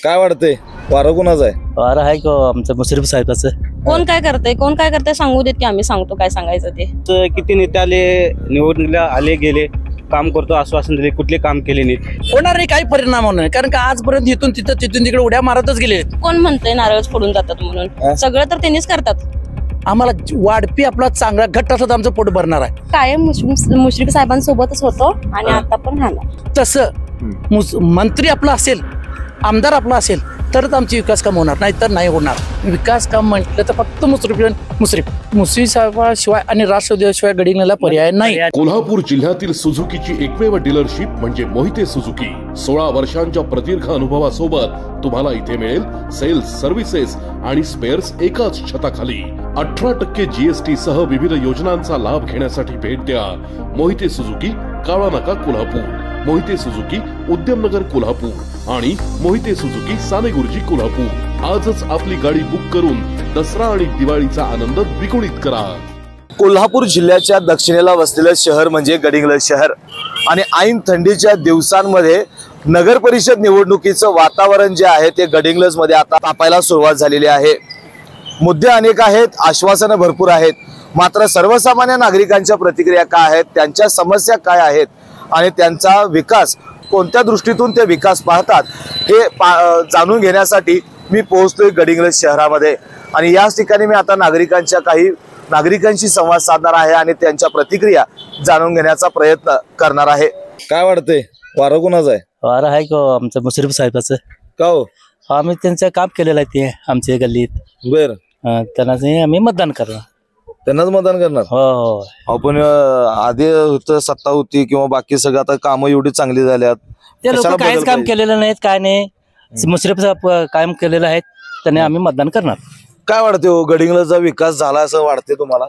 काय वाटतंय वारं कुणाचं आहे? वारं आहे का आमचं मुश्रीफ साहेबाचं. कोण काय करते सांगू देत की आम्ही सांगतो काय सांगायचं ते. किती नेते आले निवडणुकीला आले गेले काम करतो आश्वासन दिले कुठले काम केले नाहीत. होणार नाही काही परिणाम होणार नाही कारण का आजपर्यंत इथून तिथून तिकडे उड्या मारतच गेले. कोण म्हणतंय नारळच फोडून जातात म्हणून? सगळं तर त्यांनीच करतात. आम्हाला वाढपी आपला चांगला घट्ट असला तर आमचं पोट भरणार आहे. कायम मुश्रीफ साहेबांसोबतच होतो आणि आता पण राहणार. तसं मंत्री आपला असेल आमदार आपला असेल तरच आमची विकास काम होणार नाही तर नाही होणार. विकास काम म्हटलं तर फक्त मुश्रीफ साहेबाशिवाय आणि राष्ट्रवादीशिवाय गडिंगला पर्याय नाही. कोल्हापूर जिल्ह्यातील सुझुकीची एकमेव डीलरशिप म्हणजे मोहिते सुझुकी. 16 वर्षांच्या प्रदीर्घ अनुभवासोबत तुम्हाला इथे मिळेल सेल्स सर्व्हिसेस आणि स्पेअर्स एकाच छताखाली. 18% GST सह विविध योजनांचा लाभ घेण्यासाठी भेट द्या. मोहिते सुझुकी, काळा नाका, कोल्हापूर. मोहिते सुझुकी, उद्यमनगर, कोल्हापूर आणि मोहिते सुझुकी, सानेगुरुजी, कोल्हापूर. आजच आपली गाडी बुक करून दसरा आणि दिवाळीचा आनंद द्विगुणित करा. कोल्हापूर जिल्ह्याच्या दक्षिणेला वसलेलं शहर म्हणजे गडिंग्लज शहर आणि ऐन थंडीच्या दिवसांमध्ये नगर परिषद निवडणुकीचं वातावरण जे आहे ते गडिंग्लज मध्ये आता तापायला सुरुवात झालेली आहे. मुद्दे अनेक आहेत, आश्वासनं भरपूर आहेत, मात्र सर्वसामान्य नागरिकांच्या प्रतिक्रिया काय आहेत, त्यांच्या समस्या काय आहेत आणि त्यांचा विकास कोणत्या दृष्टीतून ते विकास पाहतात हे जाणून घेण्यासाठी मी पोहोचतोय गडिंग्लज शहरामध्ये. आणि याच ठिकाणी मी आता नागरिकांशी संवाद साधणार आहे आणि त्यांच्या प्रतिक्रिया जाणून घेण्याचा प्रयत्न करणार आहे. काय वाटतंय वारं कुणाचं आहे? वारं आहे का आमचं मुश्रीफ साहेबाचं. का हो? आम्ही त्यांचं काम केलेलं आहे ते आमच्या गल्लीत. बर, त्यांना आम्ही मतदान करणार. त्यांनाच मतदान करणार? हो. आपण आधी सत्ता होती किंवा बाकी सगळं आता कामं एवढी चांगली झाल्यात, ते लोक काहीच काम केलेलं नाहीत, काय नाही. मुश्रीफ साहेब काम केलेलं आहे त्याने आम्ही मतदान करणार. काय वाटते हो, गडिंग्लजचा विकास झाला असं वाटते तुम्हाला?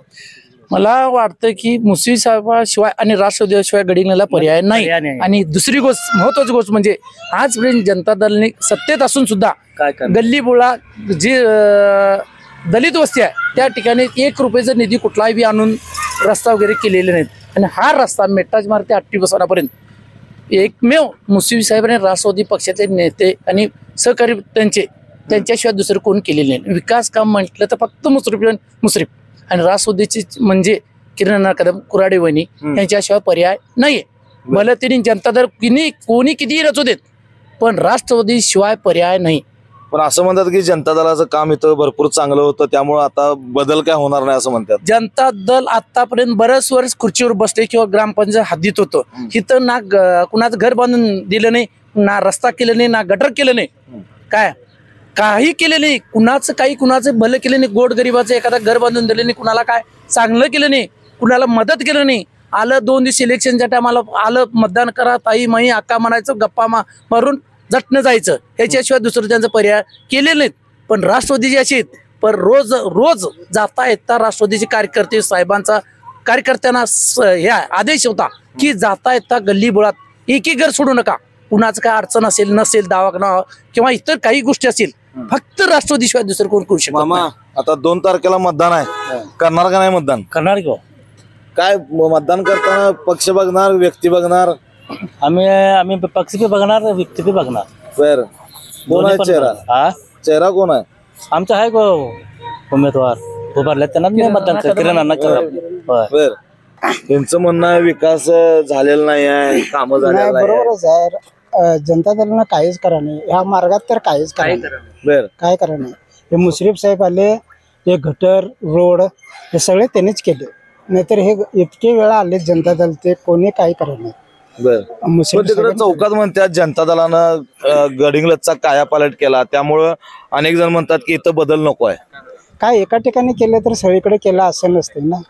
मला वाटतं की मुश्रीफ साहेबाशिवाय आणि राष्ट्रवादीशिवाय गडिंगला पर्याय नाही. आणि दुसरी गोष्ट महत्वाची गोष्ट म्हणजे आजपर्यंत जनता दलने सत्तेत असून सुद्धा गल्ली बोळा जी दलित वस्ती आहे त्या ठिकाणी 1 रुपयाचा निधी कुठलाही बी आणून रस्ता वगैरे केलेले नाहीत. आणि हा रस्ता मेट्टाज मार्ग ते आट्टी बसवण्यापर्यंत एकमेव मुश्रीफ साहेब आणि राष्ट्रवादी पक्षातले नेते आणि सहकारी त्यांच्याशिवाय दुसरं कोण केलेले नाही. विकास काम म्हटलं तर फक्त मुश्रीफ आणि राष्ट्रवादीची म्हणजे किरण कदम, कुराडे वहिनी यांच्याशिवाय पर्याय नाहीये. मला त्यांनी जनता दल कोणी कितीही रचू देत पण राष्ट्रवादी शिवाय पर्याय नाही. पण असं म्हणतात की जनता दलाचं काम इथं भरपूर चांगलं होतं त्यामुळे आता बदल काय होणार नाही असं म्हणतात. जनता दल आतापर्यंत बरेच वर्ष खुर्चीवर बसले किंवा ग्रामपंचायत हद्दीत होतं. इथं ना कुणाचं घर बांधून दिलं नाही, ना रस्ता केलं नाही, ना गटर केलं नाही, काही केलं नाही. कुणाचं भलं केलं नाही, गोरगरिबाचं एखादं घर बांधून दिलं नाही, कुणाला काय चांगलं केलं नाही, कुणाला मदत केलं नाही. आलं 2 दिवस इलेक्शनच्या टायमाला आलं मतदान करा ताई माई आका म्हणायचं, गप्पा मारून झटणं जायचं, ह्याच्याशिवाय दुसरं त्यांचा पर्याय केले नाहीत. पण राष्ट्रवादीचे असे आहेत पण रोज जाता येता राष्ट्रवादीचे कार्यकर्ते कार्यकर्त्यांना ह्या आदेश होता की जाता येता गल्ली बोळात एकही घर सोडू नका. कुणाचं काय अडचण असेल नसेल, दवाखाना किंवा इतर काही गोष्टी असतील फक्त राष्ट्रवादीशिवाय दुसरं कोण करू शकत नाही. आता 2 तारखेला मतदान आहे, करणार का नाही मतदान? करणार का? काय मतदान करताना पक्ष बघणार व्यक्ती बघणार? आम्ही पक्ष बी बघणार व्यक्ती बी बघणार. बर, कोण आहे चेहरा कोण आहे? आमचा आहे को उमेदवार उभारले त्यांना मतदान करणार. बर, त्यांचं म्हणणं आहे विकास झालेला नाही आहे, काम झालेलं नाही. बरोबरच आहे. जनता दलानं काहीच करा नाही ह्या मार्गात तर काहीच करा नाही. काय करा नाही. हे मुश्रीफ साहेब आले, हे गटर रोड हे सगळे त्यांनीच केले, नाहीतर हे इतके वेळा आले जनता दल ते कोणी काही करत नाही. तिकडे चौकात म्हणतात जनता दलानं गडिंग्लजचा कायापालट केला त्यामुळं अनेक जण म्हणतात की इथं बदल नको आहे. काय एका ठिकाणी केलं तर सगळीकडे केलं असं नसते ना,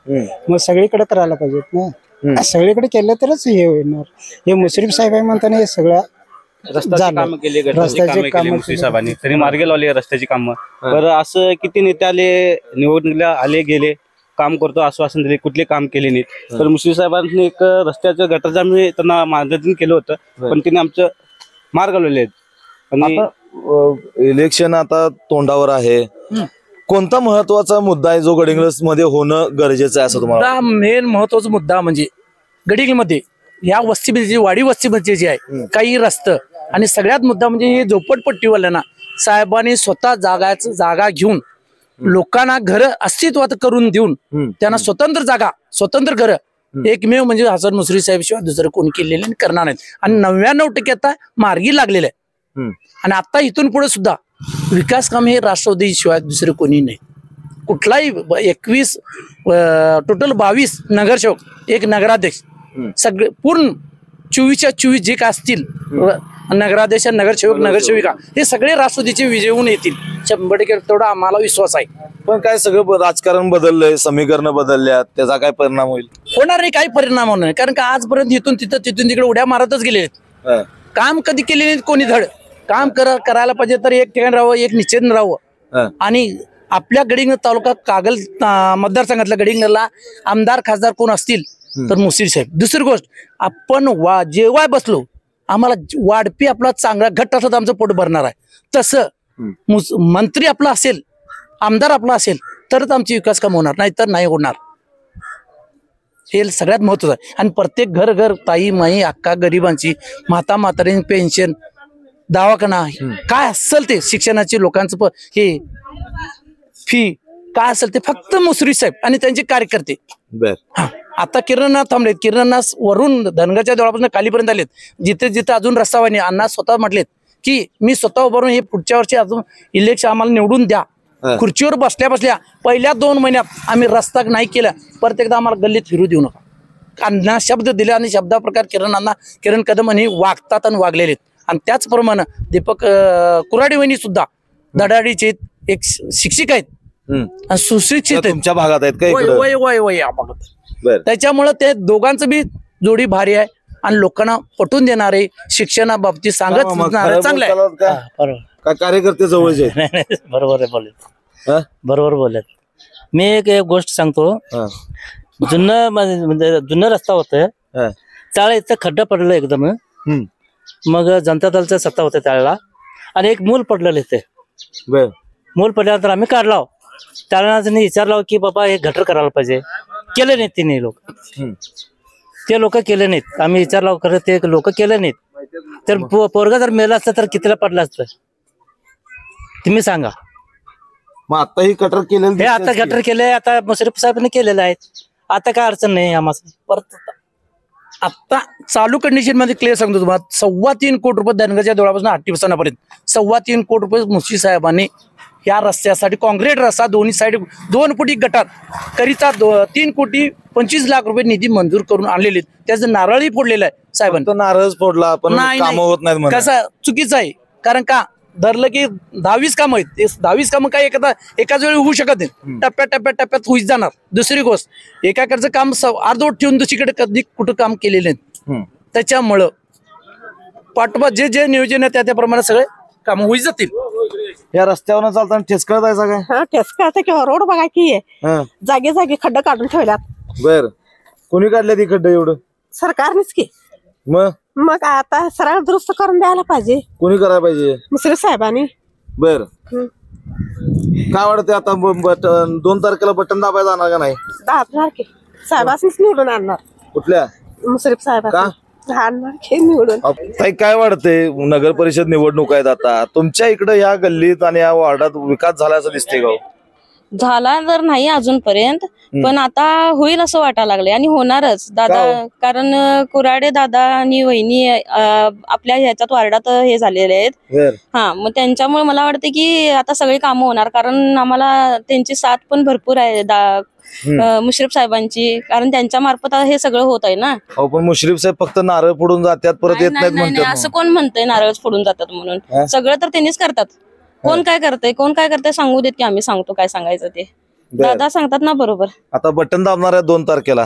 मग सगळीकडे करायला पाहिजेत ना. सगळीकडे केलं तरच हे होणार. हे मुश्रीफ साहेब आहे म्हणताना हे सगळं काम केले, रस्त्याची कामं मुश्रीफ साहेबांनी तरी मार्गे लावले रस्त्याची कामं. बरं, असं किती नेते आले निवडणुकीला आले गेले काम करतो आश्वासन दिले कुठले काम केले नाहीत. तर मुश्रीफ साहेबांनी एक रस्त्याचं गटरचं आम्ही त्यांना मार्गदर्शन केलं होतं पण त्यांनी आमचं मार्ग लावले आहेत. आणि इलेक्शन आता तोंडावर आहे, कोणता महत्वाचा मुद्दा आहे जो गडिंग्लज मध्ये होणं गरजेचं आहे असं तुम्हाला? मेन महत्वाचा मुद्दा म्हणजे गडिंग्लजमध्ये या वस्तीमध्ये वाडी वस्तीमध्ये जे आहे काही रस्ते आणि सगळ्यात मुद्दा म्हणजे हे झोपडपट्टीवाल्यांना साहेबांनी स्वतः जागा घेऊन लोकांना घर अस्तित्वात करून देऊन त्यांना स्वतंत्र जागा स्वतंत्र घर एकमेव म्हणजे हसन मुश्रीफ साहेब शिवाय दुसरं कोणी केलेले आणि करणार नाहीत. आणि 99% आता मार्गी लागलेले आहे. आणि आता इथून पुढे सुद्धा विकास काम हे राष्ट्रवादी शिवाय दुसरे कोणी नाही. कुठलाही 21 टोटल 22 नगरसेवक एक नगराध्यक्ष सगळे पूर्ण 24च्या 24 जे काय असतील नगराध्यक्ष नगरसेवक नगरसेविका हे सगळे राष्ट्रवादीचे विजय होऊन येतील 100% तेवढा आम्हाला विश्वास आहे. पण काय सगळं राजकारण बदललंय, समीकरण बदलल्यात, त्याचा काय परिणाम होईल? होणार नाही, काही परिणाम होणार नाही. कारण का आजपर्यंत इथून तिथून तिकडे उड्या मारतच गेले आहेत. काम कधी केले नाहीत कोणी धड. काम करायला पाहिजे तर एक ठिकाणी राहावं, एक निश्चित राहावं. आणि आपल्या गडिंग तालुका कागल मतदारसंघातल्या गडिंगला आमदार खासदार कोण असतील तर मुश्रीफ साहेब. दुसरी गोष्ट आपण जेव्हा बसलो आम्हाला वाढपी आपला चांगला घट्ट असला तर आमचं पोट भरणार आहे. तसं मंत्री आपला असेल आमदार आपला असेल तरच आमची विकास काम होणार, नाही तर नाही होणार. हे सगळ्यात महत्वाचं आहे. आणि प्रत्येक घर ताई माई अक्का गरिबांची माता म्हातारी पेन्शन दवाखाना काय असेल ते शिक्षणाची लोकांचं हे फी काय असेल ते फक्त मुश्रीफ साहेब आणि त्यांचे कार्यकर्ते. आता किरणनाथ थांबलेत. किरणनाथ वरून धनगरच्या देवळापासून खालीपर्यंत आलेत. जिथे जिथे अजून रस्ता व्हायने अण्णा स्वतः म्हटलेत की मी स्वतः उभारून हे पुढच्या वर्षी अजून इलेक्शन आम्हाला निवडून द्या. खुर्चीवर बसल्या पहिल्या 2 महिन्यात आम्ही रस्ता नाही केला परत एकदा आम्हाला गल्लीत फिरू देऊ नका. अण्णा शब्द दिले आणि शब्दाप्रकार किरण कदम आणि वागतात आणि वागलेले. आणि त्याचप्रमाणे दीपक कुराडी वहिनी सुद्धा धडाडीचे एक शिक्षक आहेत आणि सुशिक्षित आहेत. तुमच्या भागात आहेत का? वय या भागात. त्याच्यामुळे ते दोघांचं बी जोडी भारी आहे आणि लोकांना पटवून देणारे शिक्षणाबाबतीत सांगत चांगलं आहे. कार्यकर्ते जवळचे बरोबर आहे बोलत. बरोबर बोलत. मी एक गोष्ट सांगतो. जुनं रस्ता होतं त्यावेळेला इथं खड्डा पडलं एकदम. मग जनता दलचं सत्ता होतं त्यावेळेला आणि एक मूल पडलेलं इथे. मूल पडल्यानंतर आम्ही काढला. त्याला विचारला की बाबा हे गटर करायला पाहिजे. केले नाहीत तिने लोक. ते लोक केले नाहीत. आम्ही विचारला खरं ते लोक केले नाहीत. तर पोरगा जर मेला असतं तर कितीला पडला असतं तुम्ही सांगा. मग आता ही गटर केलेलं हे आता गटर केले आता मुश्रीफ साहेबांनी केलेलं आहे. आता काय अडचण नाही आम्हाला. परत आता चालू कंडिशन मध्ये क्लिअर सांगतो तुम्हाला 3.25 कोटी रुपये धनगरच्या देवळापासून हट्टीपसानापर्यंत 3.25 कोटी रुपये मुश्रीफ साहेबांनी या रस्त्यासाठी कॉन्क्रीट रस्ता दोन्ही साईड 2 फुटी गटात करिता 3,25,00,000 रुपये निधी मंजूर करून आणलेले. त्याचं नारळही फोडलेलं आहे साहेबांनी. नारळच फोडला पण कामं होत नाहीत. कसं चुकीचं आहे. कारण का धरलं की 10-20 कामं आहेत. ते 10-20 कामं काय एकाच वेळी होऊ शकत नाही. टप्प्यात होईच जाणार. दुसरी गोष्ट एकाकडचं काम अर्धवट ठेवून दुसरीकडे कधी कुठं काम केलेले नाहीत. त्याच्यामुळं पाठोपाठ जे नियोजन आहे त्याप्रमाणे सगळे काम होई जातील. या रस्त्यावर चालताना ठेचकळत आहे सगळं. ठेचका किंवा रोड बघा की जागे खड्डे काढून ठेवल्यात. बर कोणी काढले ती खड्डे एवढं? सरकारनेच की. मग आता सरळ दुरुस्त करून द्यायला पाहिजे. कोणी करायला पाहिजे? मुश्रीफ साहेबांनी. बर काय वाटतंय आता 2 तारखेला बटन दाबायला जाणार का नाही? दाबणार की साहेबांनीच निवडून आणणार. कुठल्या? मुश्रीफ साहेबांना आणणार की निवडून. काय वाटतंय नगर परिषद निवडणूक आहेत आता तुमच्या इकडे या गल्लीत आणि या वार्डात विकास झाला असं दिसते का? झाला तर नाही अजूनपर्यंत पण आता होईल असं वाटायला लागले आणि होणारच दादा. कारण कुराडे दादा आणि वहिनी आपल्या ह्याच्यात वार्डात हे झालेले आहेत. मग त्यांच्यामुळे मला वाटतं की आता सगळी कामं होणार. कारण आम्हाला त्यांची साथ पण भरपूर आहे मुश्रीफ साहेबांची. कारण त्यांच्या मार्फत हे सगळं होत आहे ना. पण मुश्रीफ साहेब फक्त नारळ फोडून जातात परत येत नाहीत म्हणतात. असं कोण म्हणतंय नारळ फोडून जातात म्हणून? सगळं तर त्यांनीच करतात. कोण काय करतंय सांगू देत की आम्ही सांगतो काय सांगायचं ते. दादा सांगतात ना बरोबर. आता बटन दाबणार आहे 2 तारखेला.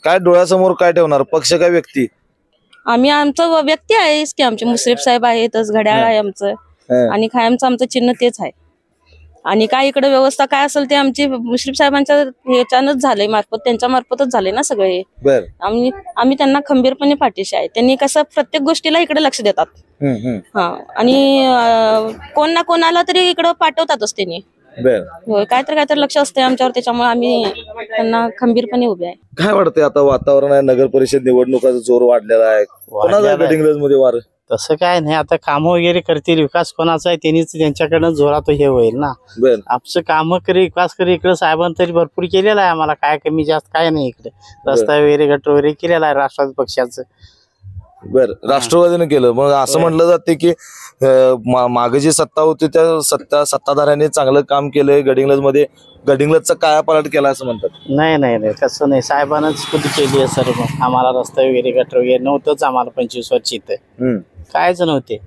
काय डोळ्यासमोर काय ठेवणार? पक्ष काय व्यक्ती? आम्ही आमचं व्यक्ती आहेच की आमचे मुश्रीफ साहेब आहेतच. घड्याळ आहे आमचं आणि कायमचं आमचं चिन्ह तेच आहे. आणि काय इकडे व्यवस्था काय असेल ते आमची मुश्रीफ साहेबांच्या ह्याच्यानंच झालंय मार्फत त्यांच्या मार्फतच झाले ना सगळे. आम्ही त्यांना खंबीरपणे पाठीशी आहे. त्यांनी कसं प्रत्येक गोष्टीला इकडे लक्ष देतात. आणि कोण ना कोणाला तरी इकडं पाठवतातच त्यांनी. काय तर लक्ष असते आमच्यावर. त्याच्यामुळे आम्ही त्यांना खंबीरपणे उभे आहे. काय वाटतंय आता वातावरण आहे नगर परिषद निवडणुकाचा जोर वाढलेला आहे. कोणाचा गडिंग्लज मध्ये वार? तसं काय नाही, आता काम वगैरे करतील, विकास कोणाचा आहे त्यांनीच त्यांच्याकडनं जोरात हे होईल ना. बर आमचं काम करी विकास करी इकडे साहेबांनी तरी भरपूर केलेला आहे, आम्हाला काय कमी जास्त काय नाही इकडे. रस्ता वगैरे गटर वगैरे केलेला आहे राष्ट्रवादी पक्षाचं. बर राष्ट्रवादीने केलं. मग असं म्हटलं जाते की मागे जी सत्ता होती त्या सत्ताधाऱ्यांनी चांगलं काम केलंय गडिंग्लज मध्ये, गडिंग्लजचा कायापालट केला असं म्हणतात. नाही नाही नाही तसं नाही, साहेबांनाच कुठे केली आहे सर्व. आम्हाला रस्ता वगैरे गटर वगैरे नव्हतंच आम्हाला 25 वर्ष इथं कायच नव्हते.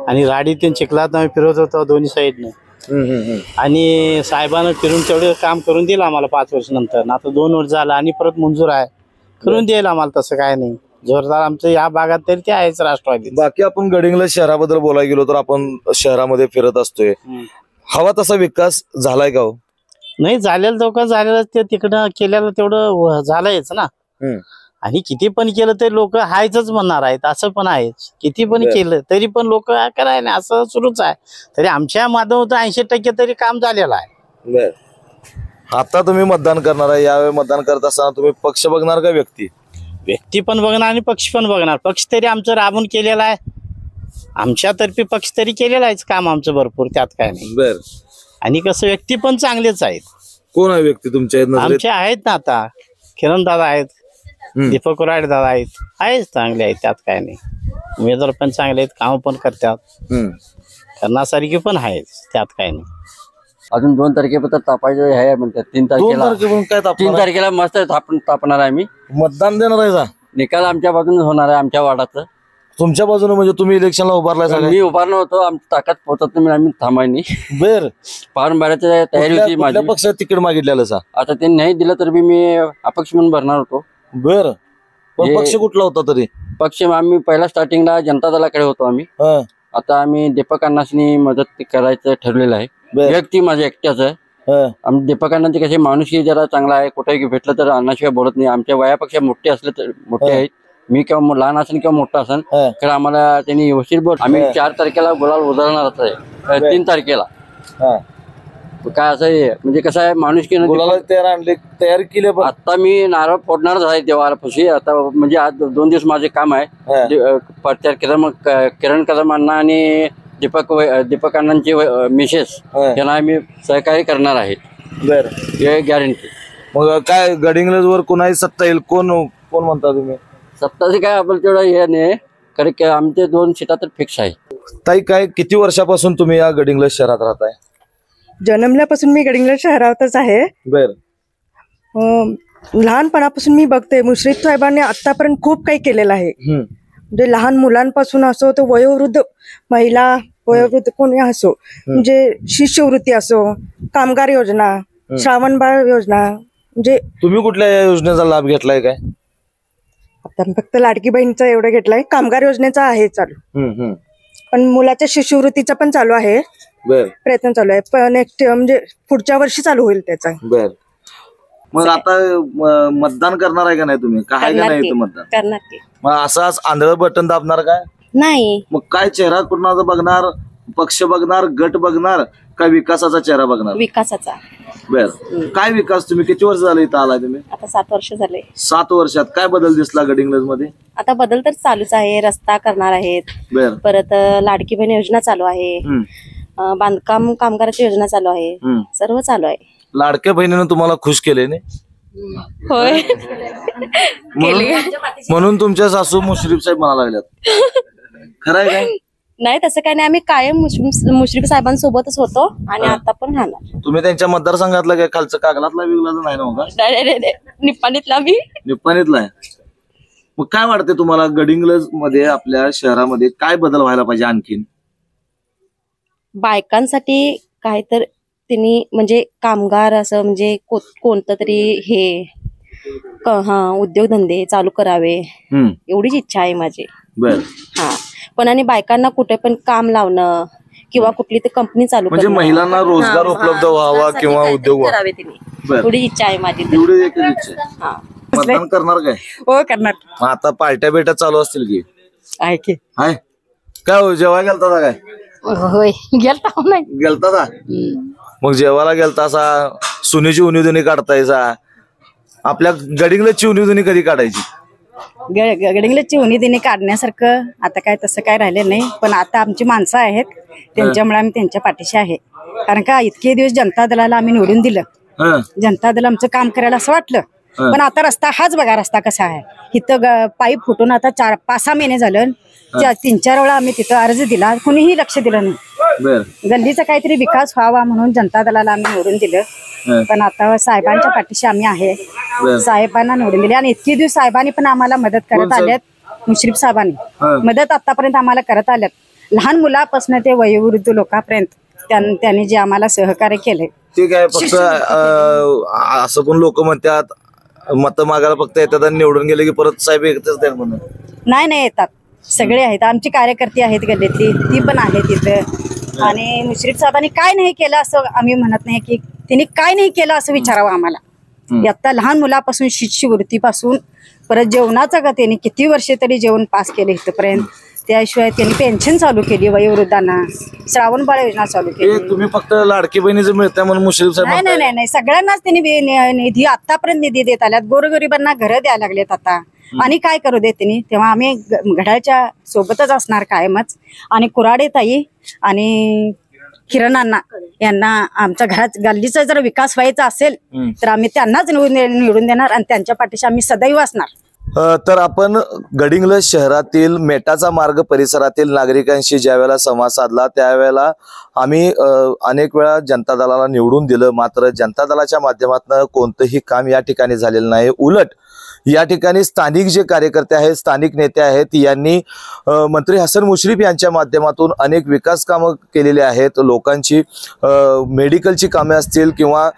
आणि राडीतून चिखलात आम्ही फिरत होतो दोन्ही साईडनं. आणि साहेबांना फिरून तेवढं काम करून दिलं आम्हाला 5 वर्ष नंतर. आता 2 वर्ष झालं आणि परत मंजूर आहे, करून देईल आम्हाला. तसं काय नाही, जोरदार आमचं या भागात तरी ते आहेच राष्ट्रवादी. बाकी आपण गडिंग्लज शहराबद्दल बोलायला गेलो तर आपण शहरामध्ये फिरत असतोय, हवा तसा विकास झालाय का हो? नाही झालेलं दोघं झालेलं ते तिकडं केलेलं तेवढं झालंयच ना. आणि किती पण केलं तरी लोक हायच म्हणणार आहेत, असं पण आहेच. किती पण केलं तरी पण लोक करायला नाही असं सुरूच आहे. तरी आमच्या माध्यमातून 80% तरी काम झालेलं आहे. आता तुम्ही मतदान करणार आहे, यावेळी मतदान करत असताना तुम्ही पक्ष बघणार का व्यक्ती? व्यक्ती पण बघणार आणि पक्ष पण बघणार. पक्ष तरी आमचं राबून केलेला आहे, आमच्यातर्फे पक्ष तरी केलेला आहेच काम आमचं भरपूर, त्यात काय नाही. बर आणि कसं व्यक्ती पण चांगलेच आहेत. कोण आहे व्यक्ती तुमच्या आमचे आहेत ना, आता किरण दादा आहेत, दीपक कोराडे दादा आहेत चांगले आहेत, त्यात काय नाही. उमेदवार पण चांगले आहेत, काम पण करतात, करण्यासारखी पण आहेत, त्यात काय नाही. अजून 2 तारखेपर्यंत तापायचं आहे म्हणतात. 3 तारखेला मस्त तापणार आहे. आम्ही मतदान देणार आहे का? निकाल आमच्या बाजूने होणार आहे, आमच्या वार्डाचं. तुमच्या बाजूने म्हणजे तुम्ही इलेक्शनला उभारलाय? मी उभारलो होतो, आमची ताकद पोहोचत नाही, आम्ही थांबायनी. बर फॉर्म भरायची तयारी होती माझी. पक्षात तिकीट मागितलेलं सा? आता ते नाही दिलं तर मी अपक्ष म्हणून भरणार होतो. बर पक्ष कुठला होता तरी? पक्ष आम्ही पहिला स्टार्टिंगला जनता दलाकडे होतो आम्ही. आता आम्ही दीपक अण्णांनी मदत करायचं ठरलेलं आहे. व्यक्ती माझ्या एकट्याच आहे. आम्ही दीपक अण्णांचे कसे माणूसकी जरा चांगला आहे, कुठेही भेटलं तर अण्णाशिवाय बोलत नाही. आमच्या वयापेक्षा मोठे असले तर मोठे आहेत, मी किंवा लहान असेल किंवा मोठा असेल तर आम्हाला त्यांनी व्यवस्थित बोल. आम्ही 4 तारखेला गुलाल उधळणारच आहे. 3 तारखेला काय असं आहे म्हणजे कसं आहे माणुसकी तयार केले. आता मी नारळ फोडणारच आहे देवापाशी. आता म्हणजे आज 2 दिवस माझे काम आहे. प्रचार किरण कदम अण्णा आणि दीपक अण्णांचे मिसेस त्यांना आम्ही सहकार्य करणार आहेत. बरं हे गॅरंटी. मग काय गडिंग्लज वर कोणाही सत्ता येईल? कोण म्हणता तुम्ही? सत्ताचे काय आपलं तेवढं हे नाही, कारण की आमचे 2 सीटा तर फिक्स आहे. ताई काय किती वर्षापासून तुम्ही या गडिंग्लज शहरात राहताय? जन्मल्यापासून मी गडिंग्लज शहरातच आहे. बर लहानपणापासून मी बघते मुश्रीफ साहेबांनी आतापर्यंत खूप काही केलेलं आहे. म्हणजे लहान मुलांपासून असो तर वयोवृद्ध महिला, वयोवृद्ध कोणी असो, म्हणजे शिष्यवृत्ती असो, कामगार योजना, श्रावणबाळ योजना. म्हणजे तुम्ही कुठल्या योजनेचा लाभ घेतलाय काय? आता फक्त लाडकी बहीणचा एवढं घेतलाय. कामगार योजनेचा आहे चालू, पण मुलाच्या शिष्यवृत्तीचा पण चालू आहे. प्रयत्न चालू आहे, पण नेक्स्ट म्हणजे पुढच्या वर्षी चालू होईल त्याचा. बर मग आता मतदान करणार आहे का नाही तुम्ही? काय का नाही मतदान करणार की? मग असंच आंधळ बटन दाबणार काय? नाही. मग काय चेहरा कुणाचा बघणार? पक्ष बघणार, गट बघणार, काय विकासाचा चेहरा बघणार? विकासाचा. बर काय विकास? तुम्ही किती वर्ष झाले इथं आलाय तुम्ही? आता 7 वर्ष झाले. 7 वर्षात काय बदल दिसला गडिंग्लज मध्ये? आता बदल तर चालूच आहे. रस्ता करणार आहेत, परत लाडकी बहीण योजना चालू आहे, बांधकाम कामगाराची योजना चालू आहे, सर्व चालू आहे. लाडक्या बहिणीने तुम्हाला खुश केले नाही? होय म्हणून तुमच्या सासू मुश्रीफ साहेब म्हणायला लागल्यात. खरं आहे काय? नाही तसं काय नाही, आम्ही कायम मुश्रीफ साहेबांसोबतच होतो आणि आता पण राहणार. तुम्ही त्यांच्या मतदारसंघातला काय खालचं कागलातला विगलाचं नाही ना? निप्पाणीतला मी निप्पाणीतला आहे. मग काय वाटते तुम्हाला गडिंग्लज मध्ये आपल्या शहरामध्ये काय बदल व्हायला पाहिजे आणखीन? बायकांसाठी काय तर त्यांनी म्हणजे कामगार असं म्हणजे कोणतं तरी हे उद्योगधंदे चालू करावे एवढीच इच्छा आहे माझी. हा पण आणि बायकांना कुठे पण काम लावणं किंवा कुठली तर कंपनी चालू म्हणजे महिलांना रोजगार उपलब्ध व्हावा किंवा उद्योग करावे त्यांनी, एवढी इच्छा आहे माझी. एवढी एकच इच्छा आहे. मतदान करणार काय? हो करणार. आता पार्ट्या बेट्या चालू असतील की? आहे की हाय काय हो जेव्हा गेलता काय? होय गेलता. मग जेवायला गेलता असा सुनेची उन्हीधुनी काढतायचा? आपल्या गडिंग्लजची उन्हीधुनी कधी काढायची? गडिंग्लजची उनी दिनी काढण्यासारखं आता काय तसं काय राहिलेलं नाही. पण आता आमची माणसं आहेत त्यांच्यामुळे आम्ही त्यांच्या पाठीशी आहे. कारण का इतके दिवस जनता दलाला आम्ही निवडून दिलं, जनता दल आमचं काम करायला असं वाटलं. पण आता रस्ता हाच बघा, रस्ता कसा आहे. इथं पाईप फुटून आता 5-6 महिने झालं. 3-4 वेळा आम्ही तिथं अर्ज दिला, कुणीही लक्ष दिलं नाही. गल्लीचा काहीतरी विकास व्हावा म्हणून जनता दलाला आम्ही निवडून दिलं. पण आता साहेबांच्या पाठीशी आम्ही आहे. साहेबांना निवडून दिले आणि इतके दिवस साहेबांनी पण आम्हाला मदत करत आल्यात. मुश्रीफ साहेबांनी मदत आतापर्यंत आम्हाला करत आल्यात. लहान मुलापासून ते वयोवृद्ध लोकांपर्यंत त्यांनी जे आम्हाला सहकार्य केले. ठीक आहे. फक्त असं पण लोक म्हणतात मत मागायला फक्त येतात आणि निवडून गेले की परत साहेब येतच नाही म्हणून. नाही येतात, सगळे आहेत. आमची कार्यकर्ते आहेत गल्लीतली, ती पण आहे तिथं. आणि मुश्रीफ साहेबांनी काय नाही केलं असं आम्ही म्हणत नाही की त्यांनी काय नाही केलं असं विचारावं आम्हाला. आता लहान मुलापासून शिष्यवृत्तीपासून परत जेवणाचं का त्यांनी किती वर्षे तरी जेवण पास केले इथपर्यंत. त्याशिवाय त्यांनी पेन्शन चालू केली वयोवृद्धांना, श्रावण बाळ योजना चालू केली. तुम्ही फक्त लाडकी बहिणीचं मिळतंय म्हणून मुश्रीफ साहेब नाही, सगळ्यांनाच त्यांनी निधी आतापर्यंत निधी देत आल्यात. गोरगरिबांना घरं द्यायला लागलेत आता. आणि काय करू दे त्यांनी, तेव्हा आम्ही घड्याळच्या सोबतच असणार कायमच. आणि कुराडे ताई आणि किरणांना यांना आमच्या घरात गल्लीचा जर विकास व्हायचा असेल तर आम्ही त्यांनाच निवडून देणार आणि त्यांच्या पाठीशी आम्ही सदैव असणार. तर आपण गडिंग्लज शहरातील मेटाचा मार्ग परिसरातील नागरिकांशी ज्या वेळेला संवाद साधला त्यावेळेला आम्ही अनेक वेळा जनता दलाला निवडून दिलं. मात्र जनता दलाच्या माध्यमातून कोणतंही काम या ठिकाणी झालेलं नाही. उलट या ठिकाणी स्थानिक जे कार्यकर्ते आहेत, स्थानिक नेते आहेत, यांनी मंत्री हसन मुश्रीफ यांच्या माध्यमातून अनेक विकास कामं केलेली आहेत. लोकांची मेडिकलची कामे असतील किंवा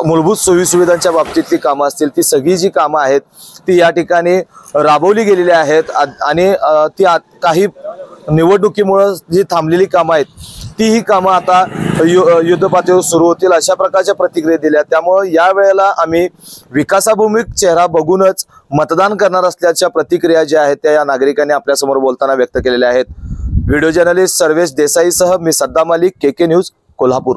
मूलभूत सोयीसुविधांच्या बाबतीतली कामं असतील, ती सगळी जी कामं आहेत ती या ठिकाणी राबवली गेलेली आहेत. आणि ती काही निवडणुकीमुळे जी थांबलेली कामं आहेत तीही कामं आता युद्धपातळीवर सुरू होतील अशा प्रकारच्या प्रतिक्रिया दिल्या. त्यामुळे या वेळेला आम्ही विकासाभिमुख चेहरा बघूनच मतदान करणार असल्याच्या प्रतिक्रिया ज्या आहेत त्या या नागरिकांनी आपल्यासमोर बोलताना व्यक्त केलेल्या आहेत. व्हिडिओ जर्नलिस्ट सर्वेश देसाईसह मी सद्दाम मलिक, KK न्यूज, कोल्हापूर.